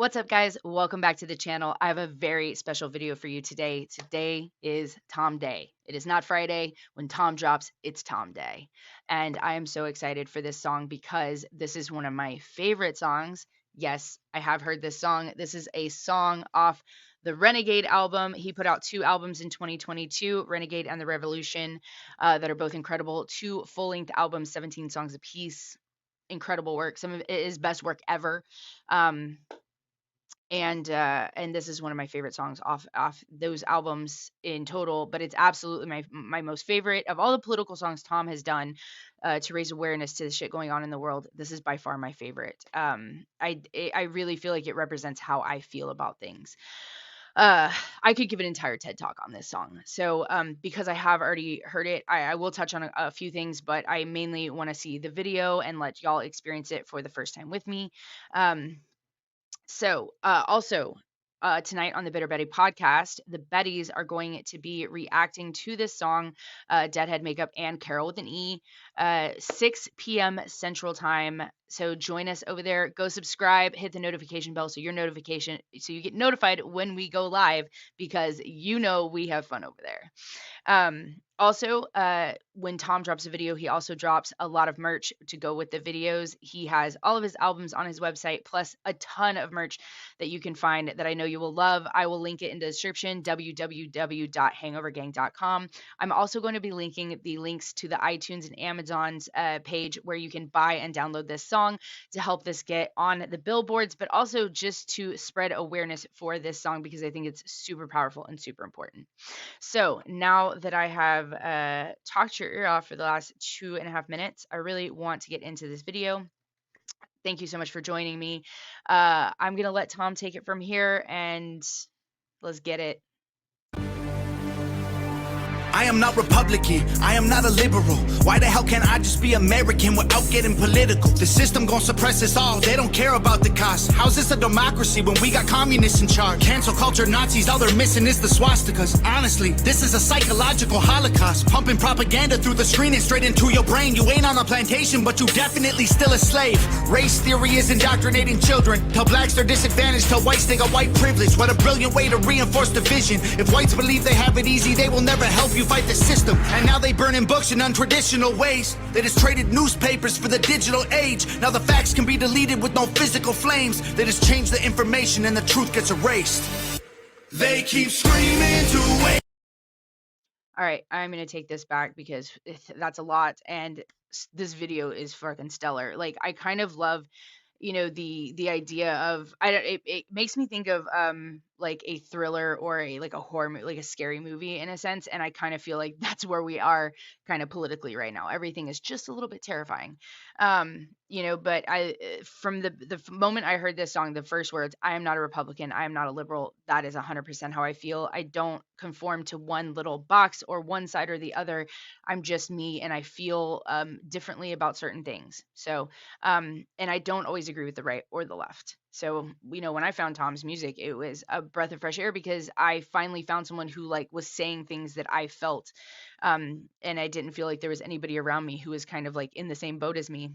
What's up, guys? Welcome back to the channel. I have a very special video for you today. Today is Tom Day. It is not Friday. When Tom drops, it's Tom Day. And I am so excited for this song because this is one of my favorite songs. Yes, I have heard this song. This is a song off the Renegade album. He put out two albums in 2022, Renegade and The Revolution, that are both incredible. Two full-length albums, 17 songs apiece. Incredible work. Some of it is best work ever. Um, and this is one of my favorite songs off those albums in total, but it's absolutely my most favorite of all the political songs Tom has done to raise awareness to the shit going on in the world. This is by far my favorite. I really feel like it represents how I feel about things. I could give an entire TED talk on this song. So because I have already heard it, I will touch on a few things, but I mainly want to see the video and let y'all experience it for the first time with me. Also, tonight on the Bitter Betty podcast, the Bettys are going to be reacting to this song, Deadhead Makeup and Carol with an E, 6 p.m. Central Time. So join us over there. Go subscribe, hit the notification bell so you get notified when we go live, because you know we have fun over there. Also, when Tom drops a video, he also drops a lot of merch to go with the videos. He has all of his albums on his website, plus a ton of merch that you can find that I know you will love. I will link it in the description, www.hangovergang.com. I'm also going to be linking the links to the iTunes and Amazon's page where you can buy and download this song to help this get on the billboards, but also just to spread awareness for this song because I think it's super powerful and super important. So now that I have talked your ear off for the last 2.5 minutes, I really want to get into this video. Thank you so much for joining me. I'm going to let Tom take it from here, and let's get it. I am not Republican, I am not a liberal. Why the hell can't I just be American without getting political? The system gon' suppress us all, they don't care about the cost. How's this a democracy when we got communists in charge? Cancel culture Nazis, all they're missing is the swastikas. Honestly, this is a psychological holocaust. Pumping propaganda through the screen and straight into your brain. You ain't on a plantation, but you definitely still a slave. Race theory is indoctrinating children. Tell blacks they're disadvantaged, tell whites they got white privilege. What a brilliant way to reinforce division. If whites believe they have it easy, they will never help you fight the system. And now they burning books in untraditional ways. They just traded newspapers for the digital age. Now the facts can be deleted with no physical flames. They just change the information and the truth gets erased. They keep screaming to wait. All right, I'm going to take this back because that's a lot, and this video is fucking stellar. Like, I kind of love, the idea of, it makes me think of like a thriller or like a horror movie, like a scary movie in a sense, and I kind of feel like that's where we are kind of politically right now. Everything is just a little bit terrifying. But from the moment I heard this song, the first words, I am not a Republican, I am not a liberal, that is 100% how I feel. I don't conform to one little box or one side or the other. I'm just me, and I feel differently about certain things. So and I don't always agree with the right or the left. So, when I found Tom's music, it was a breath of fresh air because I finally found someone who was saying things that I felt. And I didn't feel like there was anybody around me who was kind of like in the same boat as me.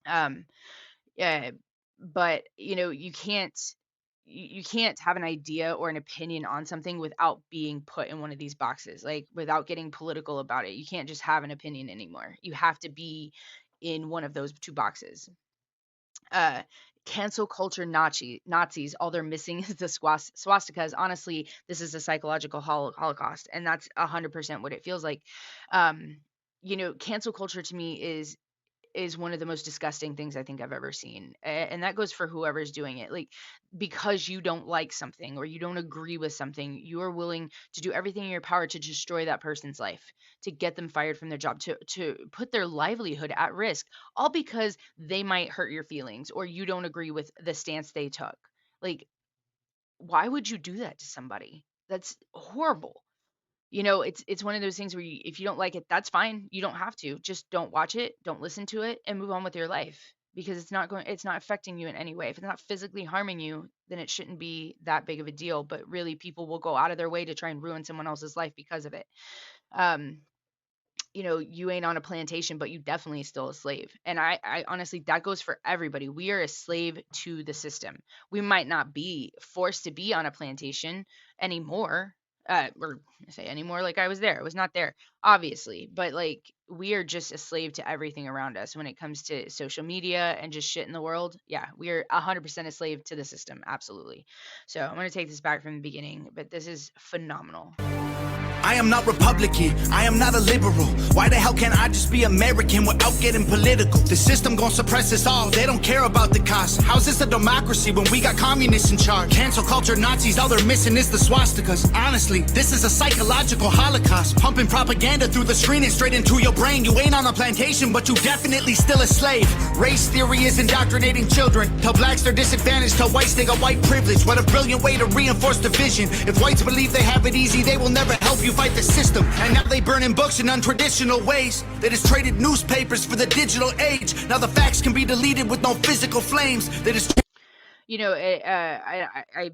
Yeah, but you can't have an idea or an opinion on something without being put in one of these boxes, like without getting political about it. You can't just have an opinion anymore. You have to be in one of those two boxes. Cancel culture Nazis, all they're missing is the swastikas. Honestly, this is a psychological holocaust, and that's 100% what it feels like. Cancel culture to me is one of the most disgusting things I think I've ever seen. And that goes for whoever's doing it. Like, because you don't like something or you don't agree with something, you are willing to do everything in your power to destroy that person's life, to get them fired from their job, to put their livelihood at risk, all because they might hurt your feelings or you don't agree with the stance they took. Like, why would you do that to somebody? That's horrible. It's one of those things where if you don't like it, that's fine. You don't have to. Just don't watch it, don't listen to it, and move on with your life, because it's not affecting you in any way. If it's not physically harming you, then it shouldn't be that big of a deal. But really, people will go out of their way to try and ruin someone else's life because of it. you ain't on a plantation, but you definitely still a slave. And I honestly, that goes for everybody. We are a slave to the system. We might not be forced to be on a plantation anymore. Or I say anymore, like I was there. I was not there, obviously, but like we are just a slave to everything around us when it comes to social media and just shit in the world. Yeah, we are 100% a slave to the system. Absolutely. So I'm going to take this back from the beginning, but this is phenomenal. I am not Republican, I am not a liberal. Why the hell can't I just be American without getting political? The system gon' suppress us all, they don't care about the cost. How's this a democracy when we got communists in charge? Cancel culture Nazis, all they're missing is the swastikas. Honestly, this is a psychological holocaust. Pumping propaganda through the screen and straight into your brain. You ain't on a plantation, but you definitely still a slave. Race theory is indoctrinating children. Tell blacks they're disadvantaged, tell whites they got white privilege. What a brilliant way to reinforce division. If whites believe they have it easy, they will never help you fight the system. And now they burning books in untraditional ways. They just traded newspapers for the digital age. Now the facts can be deleted with no physical flames. They just I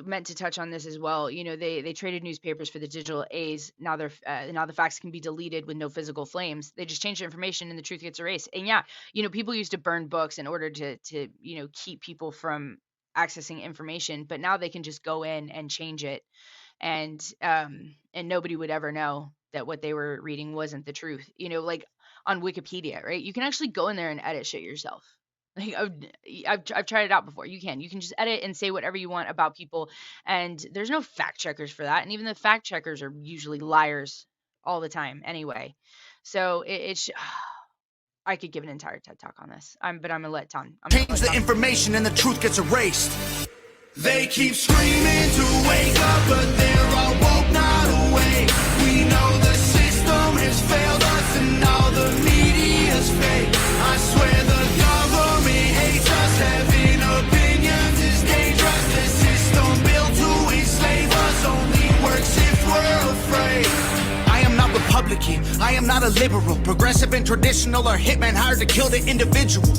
meant to touch on this as well. They traded newspapers for the digital A's. Now now the facts can be deleted with no physical flames. They just change the information and the truth gets erased. And yeah, people used to burn books in order to keep people from accessing information, but now they can just go in and change it, and nobody would ever know that what they were reading wasn't the truth. Like on Wikipedia, right? You can actually go in there and edit shit yourself. Like I've tried it out before. You can just edit and say whatever you want about people, and there's no fact checkers for that. And even the fact checkers are usually liars all the time anyway. So it's I could give an entire TED talk on this. But I'm gonna let Tom. Change the information and the truth gets erased. They keep screaming to wake up, but they're all woke, not awake. We know the system has failed us and all the media's fake. I swear the government hates us. Having opinions is dangerous. The system built to enslave us only works if we're afraid. I am not Republican, I am not a liberal. Progressive and traditional are hitmen hired to kill the individual.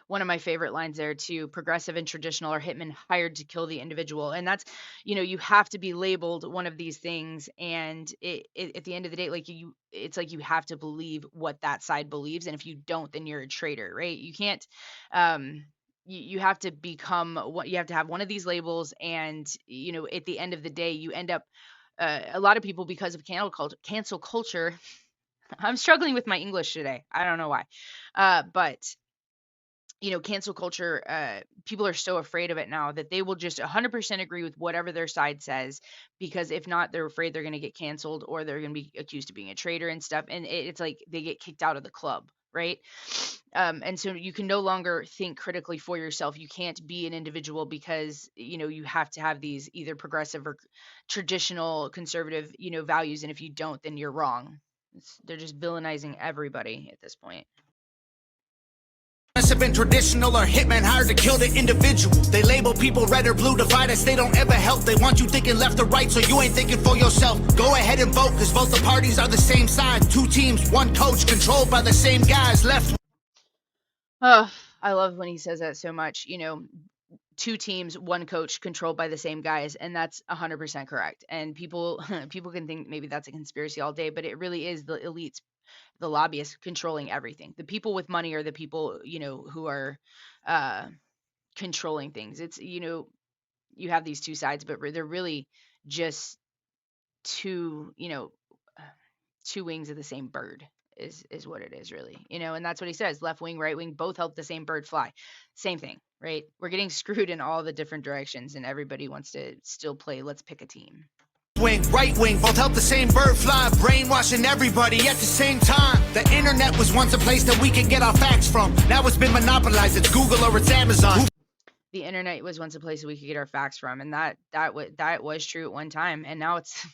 One of my favorite lines there too: progressive and traditional are hitmen hired to kill the individual. And that's, you have to be labeled one of these things. And at the end of the day, it's like you have to believe what that side believes. And if you don't, then you're a traitor, right? You can't, you have to become what you have to have one of these labels. And, at the end of the day, you end up, a lot of people, because of cancel culture, I'm struggling with my English today. I don't know why. But cancel culture, people are so afraid of it now that they will just 100% agree with whatever their side says, because if not, they're afraid they're going to get canceled or they're going to be accused of being a traitor and stuff. And it's like they get kicked out of the club, right? And so you can no longer think critically for yourself. You can't be an individual because, you have to have these either progressive or traditional conservative, values. And if you don't, then you're wrong. They're just villainizing everybody at this point. Progressive and traditional are hitmen hired to kill the individual. They label people red or blue, divide us, they don't ever help. They want you thinking left or right, so you ain't thinking for yourself. Go ahead and vote, cause both the parties are the same side. 2 teams, 1 coach, controlled by the same guys. Left. Oh, I love when he says that so much. 2 teams, 1 coach, controlled by the same guys, and that's 100% correct. And people can think maybe that's a conspiracy all day, but it really is the elites, the lobbyists controlling everything. The people with money are the people, who are controlling things. It's, you have these 2 sides, but they're really just 2 wings of the same bird is what it is really, and that's what he says. Left wing, right wing, both help the same bird fly. Same thing, right? We're getting screwed in all the different directions, and everybody wants to still play let's pick a team. Wing, right wing, both help the same bird fly, brainwashing everybody at the same time. The internet was once a place that we could get our facts from. Now it's been monopolized. It's Google or it's Amazon. The internet was once a place that we could get our facts from, and that was true at one time. And now it's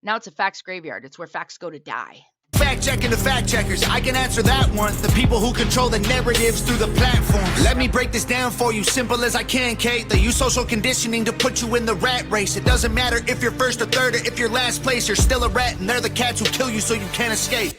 a facts graveyard. It's where facts go to die. Fact checking the fact checkers, I can answer that one. The people who control the narratives through the platforms. Let me break this down for you, simple as I can, Kate. They use social conditioning to put you in the rat race. It doesn't matter if you're first or third or if you're last place. You're still a rat, and they're the cats who kill you so you can't escape.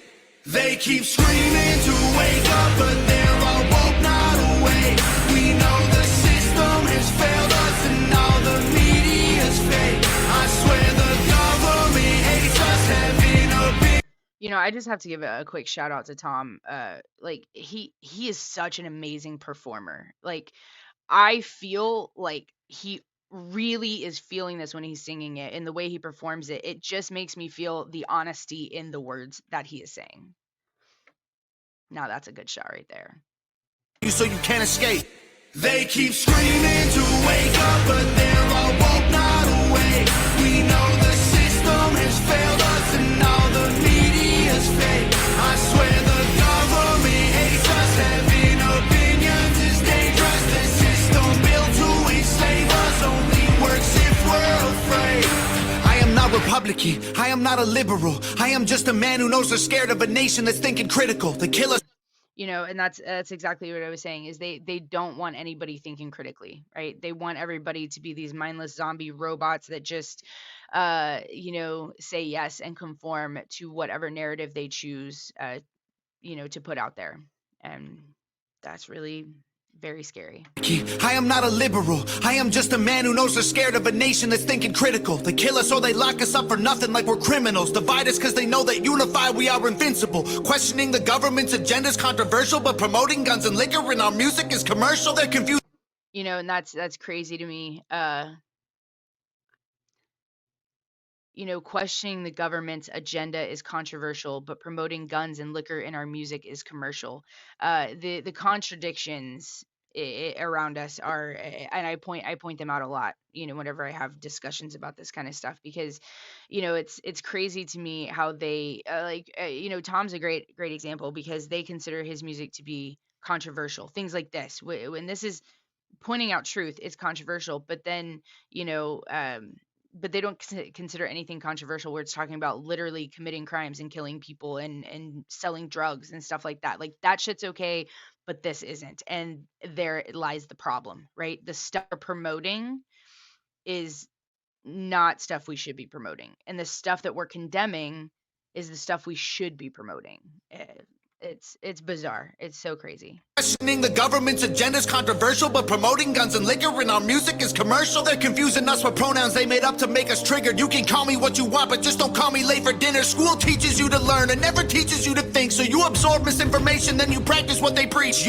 They keep screaming to wake up, but they're all woke, not awake. We know the system has failed us and all the media's fake. I swear the government hates us. Having a big I just have to give a quick shout out to Tom. Like he is such an amazing performer. Like I feel like he really is feeling this when he's singing it, and the way he performs it, it just makes me feel the honesty in the words that he is saying. Now that's a good shot right there. So you can't escape. They keep screaming to wake up, but they're all woke, not awake. We know the system has failed us and all the media's fake. I swear the government hates us. Having opinions is dangerous. The system built to enslave us only works if we're afraid. I am not Republican, I am not a liberal. I am just a man who knows they're scared of a nation that's thinking critical. The killers. And that's exactly what I was saying, is they don't want anybody thinking critically, right? They want everybody to be these mindless zombie robots that just say yes and conform to whatever narrative they choose to put out there. And that's really very scary. I am not a liberal. I am just a man who knows they're scared of a nation that's thinking critical. They kill us or they lock us up for nothing like we're criminals. Divide us because they know that unified we are invincible. Questioning the government's agenda is controversial, but promoting guns and liquor in our music is commercial. They're confused. And that's crazy to me. Questioning the government's agenda is controversial, but promoting guns and liquor in our music is commercial. The contradictions around us are, and I point them out a lot, whenever I have discussions about this kind of stuff, because, it's crazy to me how they, Tom's a great example, because they consider his music to be controversial. Things like this, when this is pointing out truth, it's controversial, but then, but they don't consider anything controversial where it's talking about literally committing crimes and killing people and selling drugs and stuff like that. Like that shit's okay, but this isn't. And there lies the problem, right? The stuff we're promoting is not stuff we should be promoting. And the stuff that we're condemning is the stuff we should be promoting. It's bizarre. It's so crazy. Questioning the government's agenda is controversial, but promoting guns and liquor in our music is commercial. They're confusing us with pronouns they made up to make us triggered. You can call me what you want, but just don't call me late for dinner. School teaches you to learn and never teaches you to think. So you absorb misinformation, then you practice what they preach.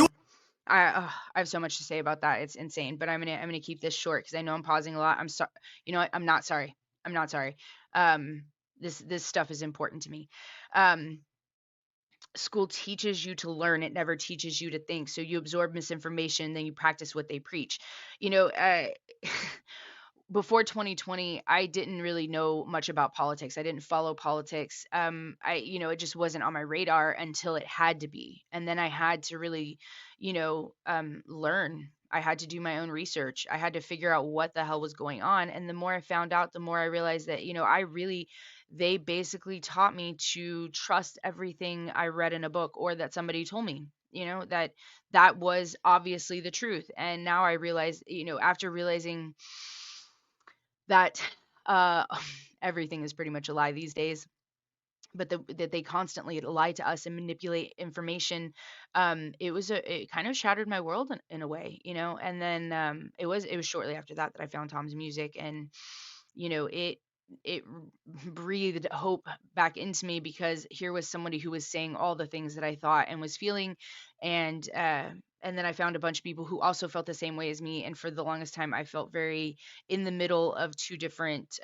I have so much to say about that. It's insane, but I'm gonna keep this short because I know I'm pausing a lot. I'm sorry. You know what? I'm not sorry. This stuff is important to me. School teaches you to learn, it never teaches you to think. So you absorb misinformation, then you practice what they preach. Before 2020, I didn't really know much about politics. I didn't follow politics. It just wasn't on my radar until it had to be. And then I had to really, learn. I had to do my own research. I had to figure out what the hell was going on. And the more I found out, the more I realized that, they basically taught me to trust everything I read in a book or that somebody told me, that was obviously the truth. And now I realize, after realizing that everything is pretty much a lie these days, but that they constantly lie to us and manipulate information, it kind of shattered my world in a way, and then it was shortly after that I found Tom's music, and it breathed hope back into me, because here was somebody who was saying all the things that I thought and was feeling, and then I found a bunch of people who also felt the same way as me. And for the longest time, I felt very in the middle of two different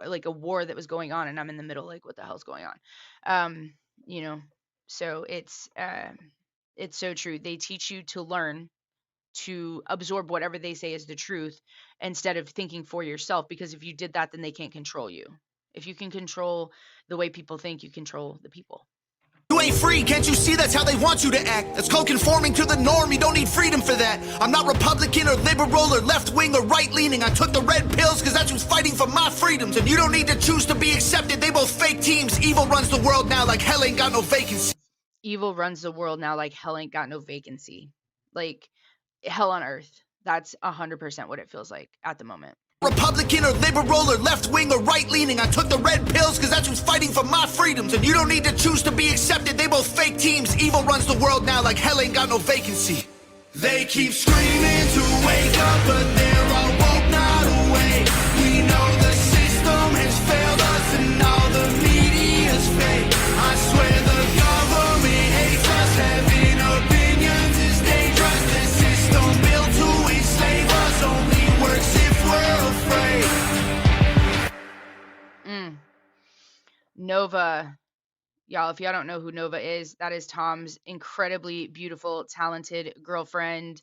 like a war that was going on, and I'm in the middle, like, what the hell's going on? So it's so true. They teach you to learn, to absorb whatever they say is the truth, instead of thinking for yourself, because if you did that, then they can't control you. If you can control the way people think, you control the people. You ain't free, can't you see that's how they want you to act? That's called conforming to the norm, you don't need freedom for that. I'm not Republican or liberal or left-wing or right-leaning. I took the red pills because that's who's fighting for my freedoms. And you don't need to choose to be accepted, they both fake teams. Evil runs the world now like hell ain't got no vacancy. Evil runs the world now like hell ain't got no vacancy. Like hell on earth. That's 100% what it feels like at the moment. Republican or liberal or left-wing or right-leaning. I took the red pills because that's who's fighting for my freedoms. And you don't need to choose to be accepted, they both fake teams. Evil runs the world now like hell ain't got no vacancy. They keep screaming to wake up, but they're all woke, not awake. We know the system has failed us and all the media's fake. I swear Nova, y'all, if y'all don't know who Nova is, that is Tom's incredibly beautiful, talented girlfriend.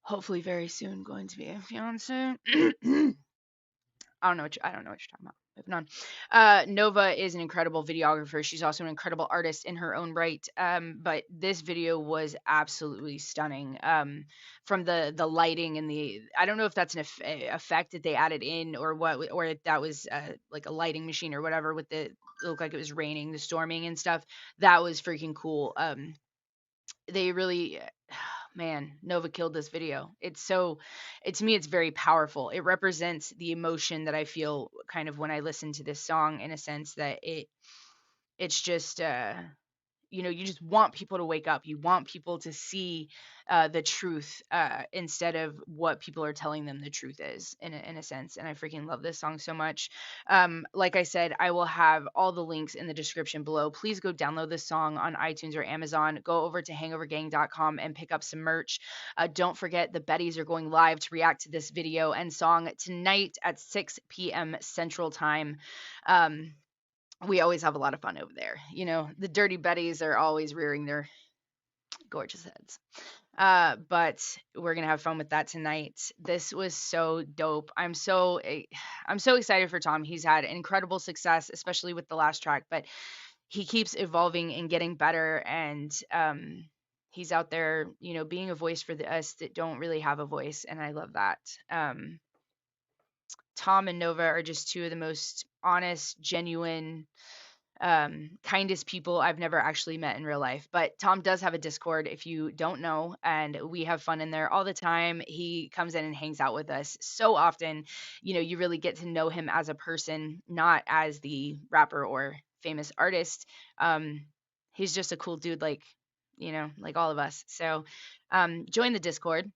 Hopefully, very soon going to be a fiance. I don't know what you're talking about. Moving on. Nova is an incredible videographer. She's also an incredible artist in her own right. But this video was absolutely stunning. From the lighting and the, I don't know if that's an effect that they added in or what, or if that was like a lighting machine or whatever with the, it looked like it was raining, the storming and stuff. That was freaking cool. They really, man, Nova killed this video. It's so, it to me, it's very powerful. It represents the emotion that I feel kind of when I listen to this song, in a sense that it's just you know, you just want people to wake up. You want people to see the truth instead of what people are telling them the truth is, in a sense. And I freaking love this song so much. Like I said, I will have all the links in the description below. Please go download this song on iTunes or Amazon. Go over to hangovergang.com and pick up some merch. Don't forget, the Bettys are going live to react to this video and song tonight at 6 p.m. Central Time. We always have a lot of fun over there. You know, the Dirty Bettys are always rearing their gorgeous heads. But we're gonna have fun with that tonight. This was so dope. I'm so excited for Tom. He's had incredible success, especially with the last track, but he keeps evolving and getting better. And he's out there, you know, being a voice for us that don't really have a voice, and I love that. Tom and Nova are just two of the most honest, genuine, kindest people I've never actually met in real life. But Tom does have a Discord if you don't know, and we have fun in there all the time. He comes in and hangs out with us so often. You know, you really get to know him as a person, not as the rapper or famous artist. He's just a cool dude, like, you know, like all of us. So join the Discord.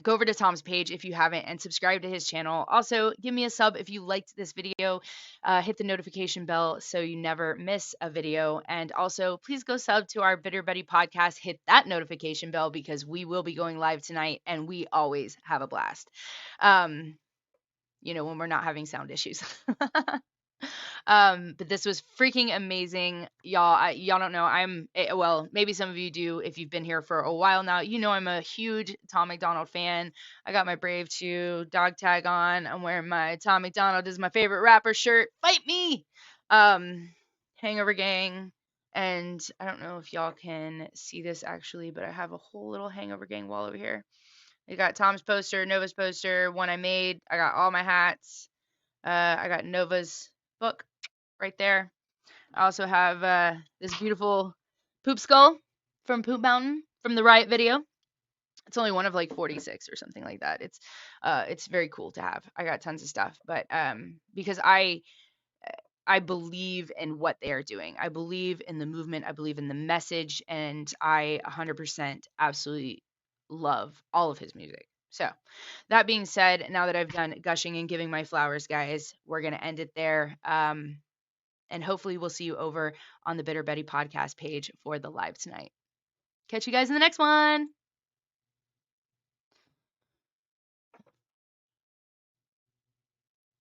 Go over to Tom's page if you haven't and subscribe to his channel. Also, give me a sub if you liked this video. Hit the notification bell so you never miss a video. And also, please go sub to our Bitter Betty podcast. Hit that notification bell because we will be going live tonight and we always have a blast. You know, when we're not having sound issues. But this was freaking amazing, y'all. Y'all don't know, well, maybe some of you do if you've been here for a while now. You know, I'm a huge Tom MacDonald fan. I got my Brave 2 dog tag on. I'm wearing my Tom MacDonald is my favorite rapper shirt. Fight me. Hangover Gang. And I don't know if y'all can see this actually, but I have a whole little Hangover Gang wall over here. I got Tom's poster, Nova's poster, one I made. I got all my hats. I got Nova's book right there. I also have this beautiful poop skull from Poop Mountain from the Riot video. It's only one of like 46 or something like that. It's very cool to have. I got tons of stuff, but because I believe in what they are doing. I believe in the movement. I believe in the message, and I 100% absolutely love all of his music. So, that being said, now that I've done gushing and giving my flowers, guys, we're going to end it there. And hopefully we'll see you over on the Bitter Betty podcast page for the live tonight. Catch you guys in the next one.